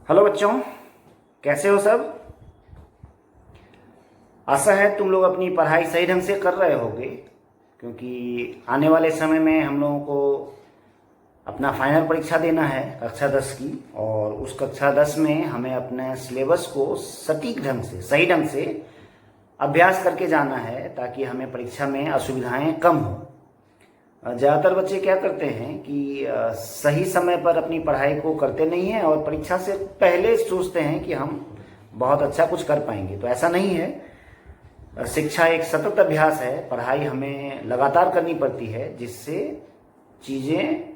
Hello बच्चों, कैसे हो सब। आशा है तुम लोग अपनी पढ़ाई सही ढंग से कर रहे होगे, क्योंकि आने वाले समय में हम लोगों को अपना फाइनल परीक्षा देना है कक्षा 10 की। और उस कक्षा 10 में हमें अपने सिलेबस को सटीक ढंग से, सही ढंग से अभ्यास करके जाना है, ताकि हमें परीक्षा में असुविधाएं कम हों। ज़्यादातर बच्चे क्या करते हैं कि सही समय पर अपनी पढ़ाई को करते नहीं हैं और परीक्षा से पहले सोचते हैं कि हम बहुत अच्छा कुछ कर पाएंगे। तो ऐसा नहीं है। शिक्षा एक सतत अभ्यास है, पढ़ाई हमें लगातार करनी पड़ती है, जिससे चीज़ें,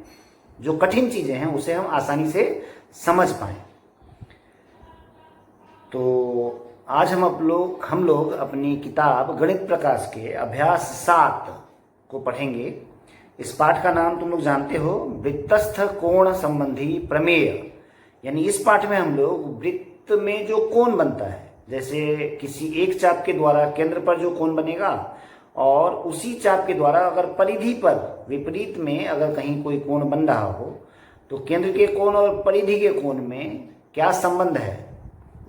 जो कठिन चीज़ें हैं, उसे हम आसानी से समझ पाएँ। तो आज हम लोग अपनी किताब गणित प्रकाश के अभ्यास 7 को पढ़ेंगे। इस पाठ का नाम तुम लोग जानते हो, वृत्तस्थ कोण संबंधी प्रमेय। यानी इस पाठ में हम लोग वृत्त में जो कोण बनता है, जैसे किसी एक चाप के द्वारा केंद्र पर जो कोण बनेगा, और उसी चाप के द्वारा अगर परिधि पर विपरीत में अगर कहीं कोई कोण बन रहा हो, तो केंद्र के कोण और परिधि के कोण में क्या संबंध है,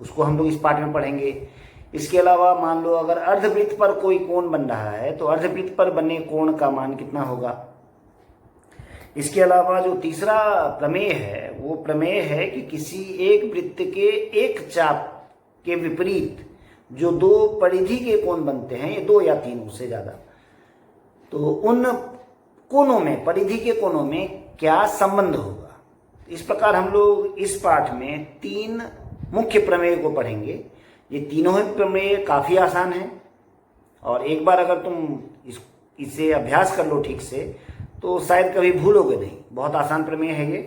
उसको हम लोग इस पाठ में पढ़ेंगे। इसके अलावा मान लो अगर अर्धवृत्त पर कोई कोण बन रहा है, तो अर्धवृत्त पर बने कोण का मान कितना होगा। इसके अलावा जो तीसरा प्रमेय है, वो प्रमेय है कि किसी एक वृत्त के एक चाप के विपरीत जो दो परिधि के कोण बनते हैं, ये 2 या 3 उससे ज़्यादा, तो उन कोणों में, परिधि के कोणों में क्या संबंध होगा। इस प्रकार हम लोग इस पाठ में 3 मुख्य प्रमेय को पढ़ेंगे। ये तीनों ही प्रमेय काफ़ी आसान हैं, और एक बार अगर तुम इसे अभ्यास कर लो ठीक से, तो शायद कभी भूलोगे नहीं। बहुत आसान प्रमेय है ये।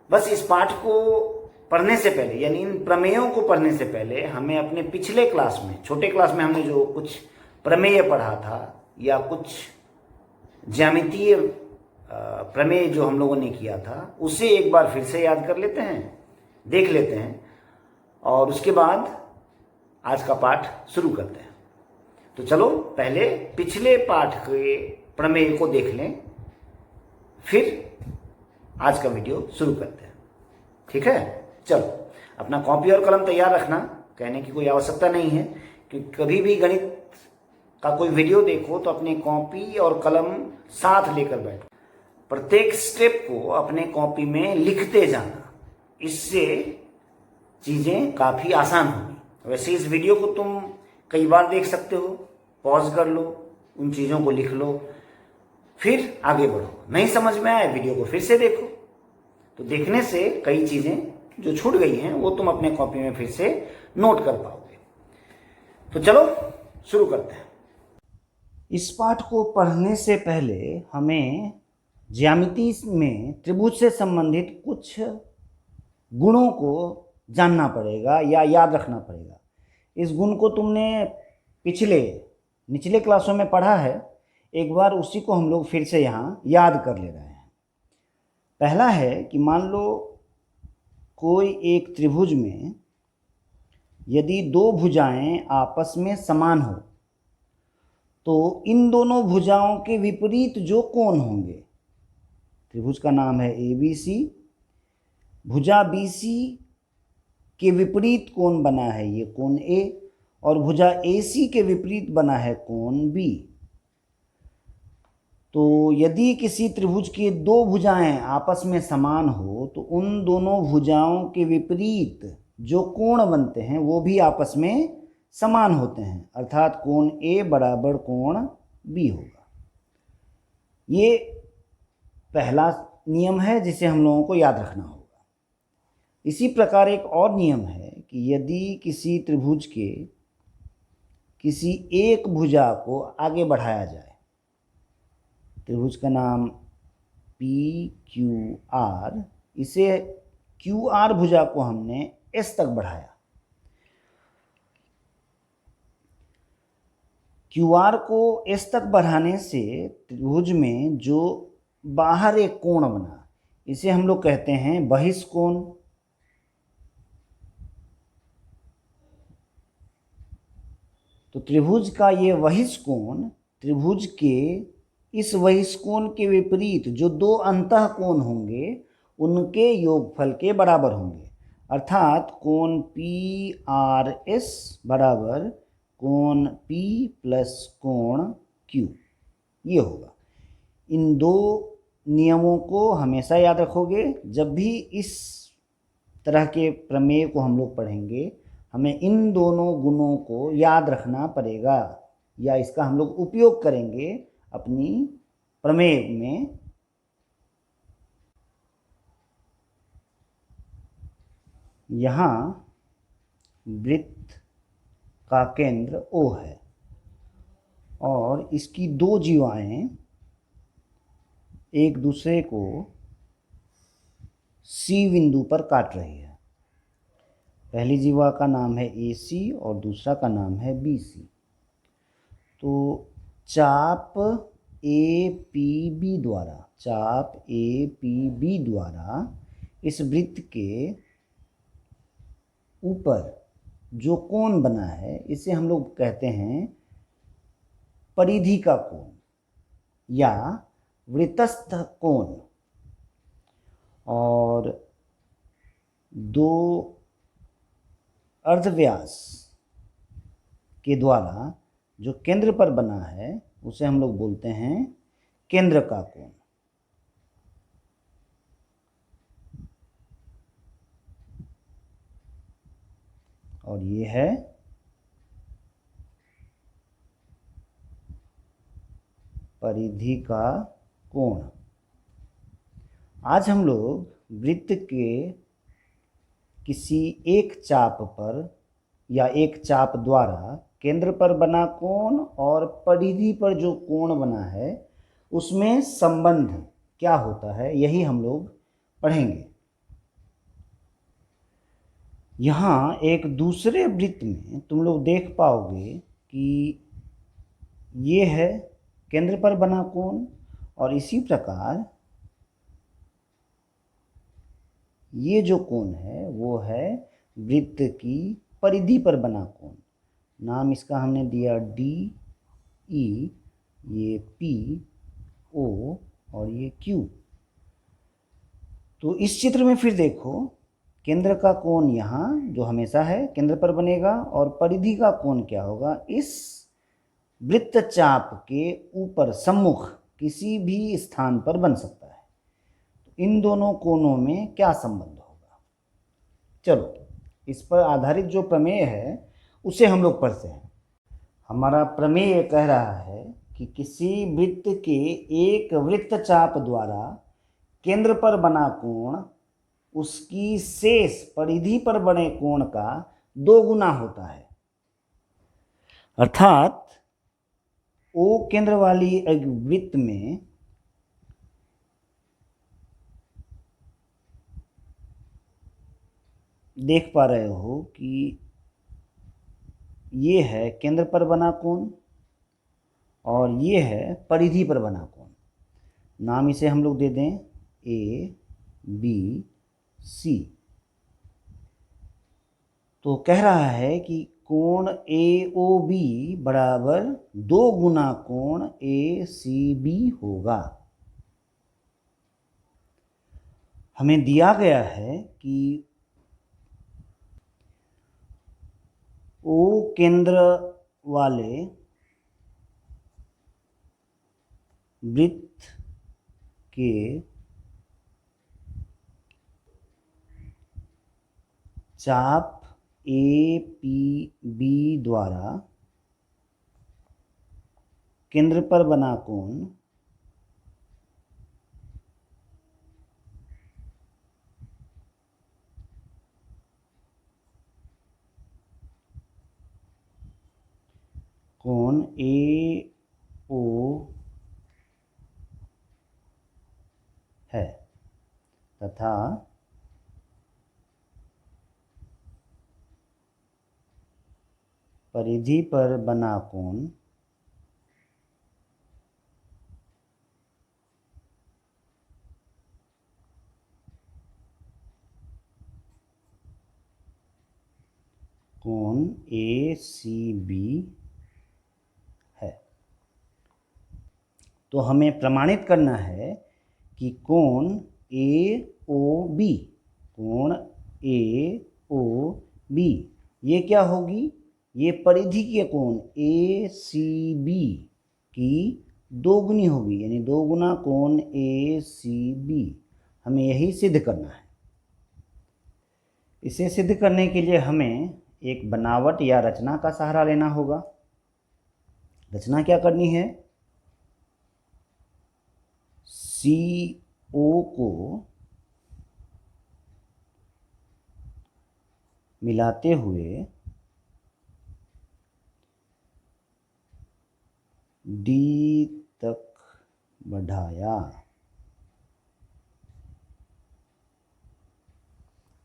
बस इस पाठ को पढ़ने से पहले, यानी इन प्रमेयों को पढ़ने से पहले, हमें अपने पिछले क्लास में, छोटे क्लास में हमने जो कुछ प्रमेय पढ़ा था, या कुछ ज्यामितीय प्रमेय जो हम लोगों ने किया था, उसे एक बार फिर से याद कर लेते हैं, देख लेते हैं, और उसके बाद आज का पाठ शुरू करते हैं। तो चलो पहले पिछले पाठ के प्रमेय को देख लें, फिर आज का वीडियो शुरू करते हैं। ठीक है, चलो अपना कॉपी और कलम तैयार रखना, कहने की कोई आवश्यकता नहीं है, क्योंकि कभी भी गणित का कोई वीडियो देखो तो अपने कॉपी और कलम साथ लेकर बैठो। प्रत्येक स्टेप को अपने कॉपी में लिखते जाना, इससे चीज़ें काफ़ी आसान होंगी। वैसे इस वीडियो को तुम कई बार देख सकते हो, पॉज कर लो, उन चीज़ों को लिख लो, फिर आगे बढ़ो। नहीं समझ में आए, वीडियो को फिर से देखो। तो देखने से कई चीज़ें जो छूट गई हैं, वो तुम अपने कॉपी में फिर से नोट कर पाओगे। तो चलो शुरू करते हैं। इस पाठ को पढ़ने से पहले हमें ज्यामिति में त्रिभुज से संबंधित कुछ गुणों को जानना पड़ेगा या याद रखना पड़ेगा। इस गुण को तुमने निचले क्लासों में पढ़ा है, एक बार उसी को हम लोग फिर से यहाँ याद कर ले रहे हैं। पहला है कि मान लो कोई एक त्रिभुज में यदि 2 भुजाएं आपस में समान हो, तो इन दोनों भुजाओं के विपरीत जो कोण होंगे, त्रिभुज का नाम है ABC, भुजा BC के विपरीत कोण बना है ये कोण A, और भुजा AC के विपरीत बना है कोण B। तो यदि किसी त्रिभुज की 2 भुजाएं आपस में समान हो, तो उन दोनों भुजाओं के विपरीत जो कोण बनते हैं वो भी आपस में समान होते हैं, अर्थात कोण A बराबर कोण B होगा। ये पहला नियम है जिसे हम लोगों को याद रखना होगा। इसी प्रकार एक और नियम है कि यदि किसी त्रिभुज के किसी एक भुजा को आगे बढ़ाया जाए, त्रिभुज का नाम PQR, इसे QR भुजा को हमने S तक बढ़ाया। QR को S तक बढ़ाने से त्रिभुज में जो बाहर एक कोण बना, इसे हम लोग कहते हैं बहिष्कोण। तो त्रिभुज का ये बहिष्कोण त्रिभुज के इस बहिष्कोण के विपरीत जो 2 अंतःकोण होंगे, उनके योगफल के बराबर होंगे, अर्थात कोण पी आर एस बराबर कोण पी प्लस कोण क्यू, ये होगा। इन दो नियमों को हमेशा याद रखोगे। जब भी इस तरह के प्रमेय को हम लोग पढ़ेंगे, हमें इन दोनों गुणों को याद रखना पड़ेगा, या इसका हम लोग उपयोग करेंगे अपनी प्रमेय में। यहाँ वृत्त का केंद्र O है और इसकी दो जीवाएं एक दूसरे को C बिंदु पर काट रही है। पहली जीवा का नाम है AC और दूसरा का नाम है BC। तो चाप APB द्वारा इस वृत्त के ऊपर जो कोण बना है, इसे हम लोग कहते हैं परिधि का कोण या वृत्तस्थ कोण। और दो अर्धव्यास के द्वारा जो केंद्र पर बना है, उसे हम लोग बोलते हैं केंद्र का कोण। और ये है परिधि का कोण। आज हम लोग वृत्त के किसी एक चाप पर या एक चाप द्वारा केंद्र पर बना कोण और परिधि पर जो कोण बना है, उसमें संबंध क्या होता है, यही हम लोग पढ़ेंगे। यहाँ एक दूसरे वृत्त में तुम लोग देख पाओगे कि ये है केंद्र पर बना कोण, और इसी प्रकार ये जो कोण है वो है वृत्त की परिधि पर बना कोण। नाम इसका हमने दिया DE, ये PO और ये Q। तो इस चित्र में फिर देखो, केंद्र का कोण यहाँ जो हमेशा है केंद्र पर बनेगा, और परिधि का कोण क्या होगा, इस वृत्तचाप के ऊपर सम्मुख किसी भी स्थान पर बन सकता है। तो इन दोनों कोणों में क्या संबंध होगा, चलो इस पर आधारित जो प्रमेय है उसे हम लोग पढ़ते हैं। हमारा प्रमेय कह रहा है कि किसी वृत्त के एक वृत्तचाप द्वारा केंद्र पर बना कोण उसकी शेष परिधि पर बने कोण का 2 गुना होता है। अर्थात O केंद्र वाली एक वृत्त में देख पा रहे हो कि ये है केंद्र पर बना कोण और ये है परिधि पर बना कोण। नाम इसे हम लोग दे दें ABC। तो कह रहा है कि कोण AOB बराबर 2 गुना कोण ACB होगा। हमें दिया गया है कि O केंद्र वाले वृत्त के चाप APB द्वारा केंद्र पर बना कोण कोण AO है तथा परिधि पर बना कोण कोण ACB है। तो हमें प्रमाणित करना है कि कोण AOB ए ओ बी, ये क्या होगी? ये परिधि के कोण ए सी बी की दोगुनी होगी, यानी दोगुना कोण ए सी बी। हमें यही सिद्ध करना है। इसे सिद्ध करने के लिए हमें एक बनावट या रचना का सहारा लेना होगा। रचना क्या करनी है? सी ओ को मिलाते हुए डी तक बढ़ाया,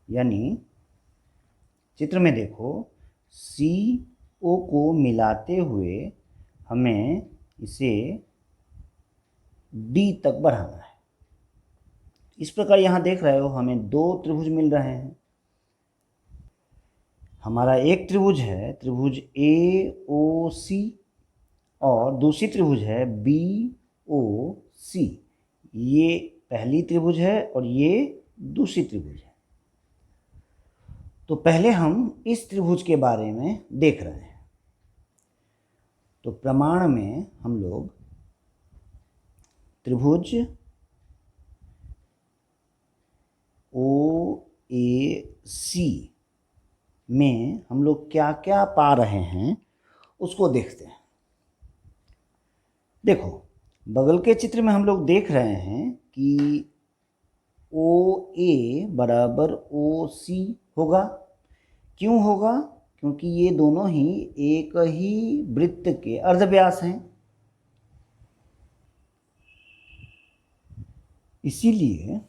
यानी चित्र में देखो, सी ओ को मिलाते हुए हमें इसे डी तक बढ़ाना है। इस प्रकार यहाँ देख रहे हो हमें दो त्रिभुज मिल रहे हैं। हमारा एक त्रिभुज है त्रिभुज ए ओ सी और दूसरी त्रिभुज है बी ओ सी। ये पहली त्रिभुज है और ये दूसरी त्रिभुज है। तो पहले हम इस त्रिभुज के बारे में देख रहे हैं। तो प्रमाण में हम लोग त्रिभुज ओ ए सी में हम लोग क्या क्या पा रहे हैं उसको देखते हैं। देखो, बगल के चित्र में हम लोग देख रहे हैं कि ओ ए बराबर ओ सी होगा। क्यों होगा? क्योंकि ये दोनों ही एक ही वृत्त के अर्धव्यास हैं। इसीलिए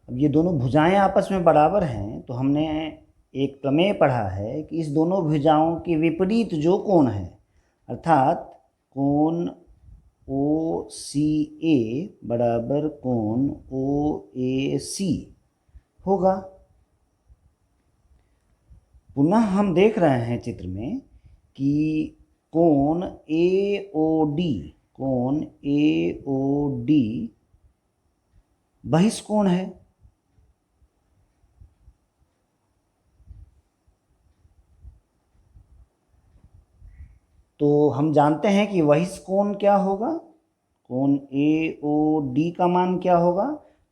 अब ये दोनों भुजाएं आपस में बराबर हैं, तो हमने एक प्रमेय पढ़ा है कि इस दोनों भुजाओं के विपरीत जो कोण है, अर्थात कोण ओ सी ए बराबर कोण ओ ए सी होगा। पुनः हम देख रहे हैं चित्र में कि कोण ए ओ डी बहिष्कोण है। तो हम जानते हैं कि बहिष्कोण क्या होगा? कोण ए ओ डी का मान क्या होगा?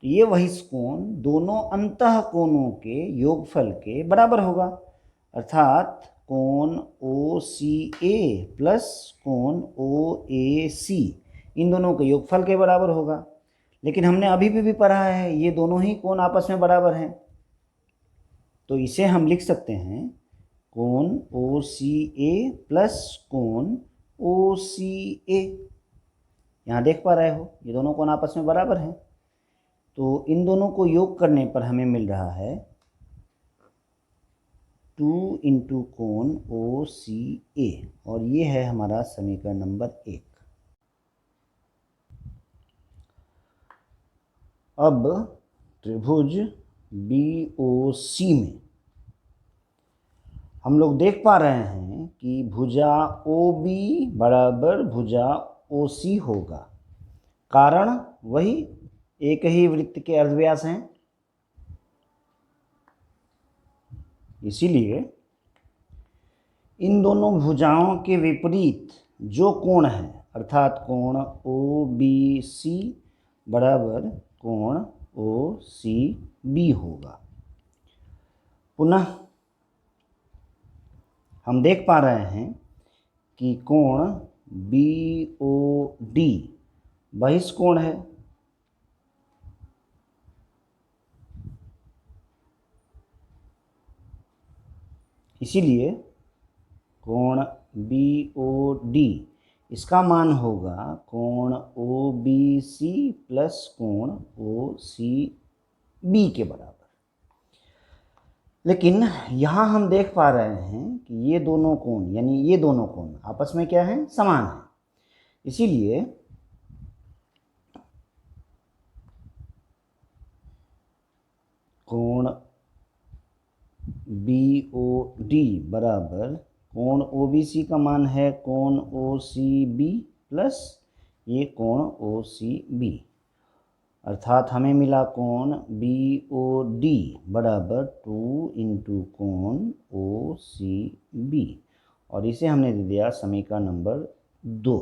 तो ये बहिष्कोण दोनों अंतः कोणों के योगफल के बराबर होगा, अर्थात कोण ओ सी ए प्लस कोण ओ ए सी इन दोनों के योगफल के बराबर होगा। लेकिन हमने अभी भी पढ़ा है ये दोनों ही कोण आपस में बराबर हैं। तो इसे हम लिख सकते हैं कोण ओ सी ए प्लस कोण ओ सी ए। यहाँ देख पा रहे हो ये दोनों कोण आपस में बराबर हैं। तो इन दोनों को योग करने पर हमें मिल रहा है 2 इंटू कोण ओ सी ए, और ये है हमारा समीकरण नंबर 1। अब त्रिभुज बी ओ सी में हम लोग देख पा रहे हैं कि भुजा ओ बी बराबर भुजा ओ सी होगा। कारण वही एक ही वृत्त के अर्धव्यास हैं। इसीलिए इन दोनों भुजाओं के विपरीत जो कोण है, अर्थात कोण ओ बी सी बराबर कोण ओ सी बी होगा। पुनः हम देख पा रहे हैं कि कोण बी ओ डी बहिष्कोण है। इसीलिए कोण बी ओ डी इसका मान होगा कोण ओ बी सी प्लस कोण ओ सी बी के बराबर। लेकिन यहाँ हम देख पा रहे हैं कि ये दोनों कोण, यानी ये दोनों कोण आपस में क्या है? समान है। इसीलिए कोण बी ओ डी बराबर कोण ओ बी सी का मान है कोण ओ सी बी प्लस ये कोण ओ सी बी, अर्थात हमें मिला कोण बी ओ डी बराबर 2 इंटू कोण ओ सी बी, और इसे हमने दे दिया समीकरण नंबर 2।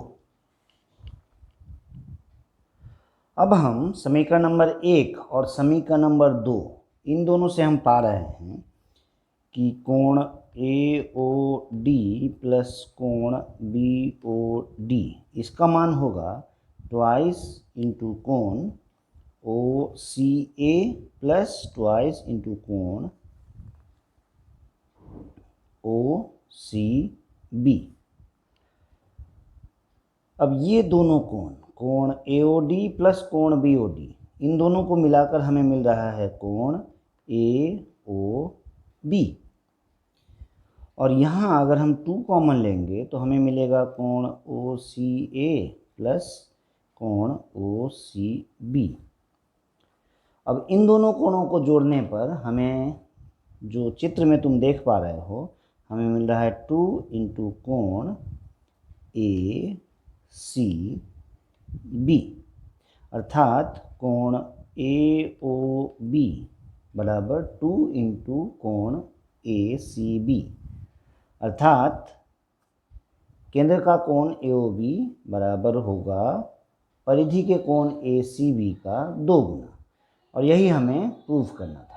अब हम समीकरण नंबर 1 और समीकरण नंबर 2 इन दोनों से हम पा रहे हैं कि कोण ए ओ डी प्लस कोण बी ओ डी इसका मान होगा ट्वाइस इंटू कोण ओ सी ए प्लस ट्वाइस इंटू कोण ओ सी बी। अब ये दोनों कोण ए ओ डी प्लस कोण बी ओ डी इन दोनों को मिलाकर हमें मिल रहा है कोण ए ओ बी, और यहाँ अगर हम 2 कॉमन लेंगे तो हमें मिलेगा कोण ओ सी ए प्लस कोण ओ सी बी। अब इन दोनों कोणों को जोड़ने पर हमें जो चित्र में तुम देख पा रहे हो हमें मिल रहा है 2 इंटू कोण ए सी बी, अर्थात कोण ए ओ बी बराबर 2 इंटू कोण ए सी बी, अर्थात केंद्र का कोण ए ओ बी बराबर होगा परिधि के कोण ए सी बी का 2 गुना, और यही हमें प्रूव करना था।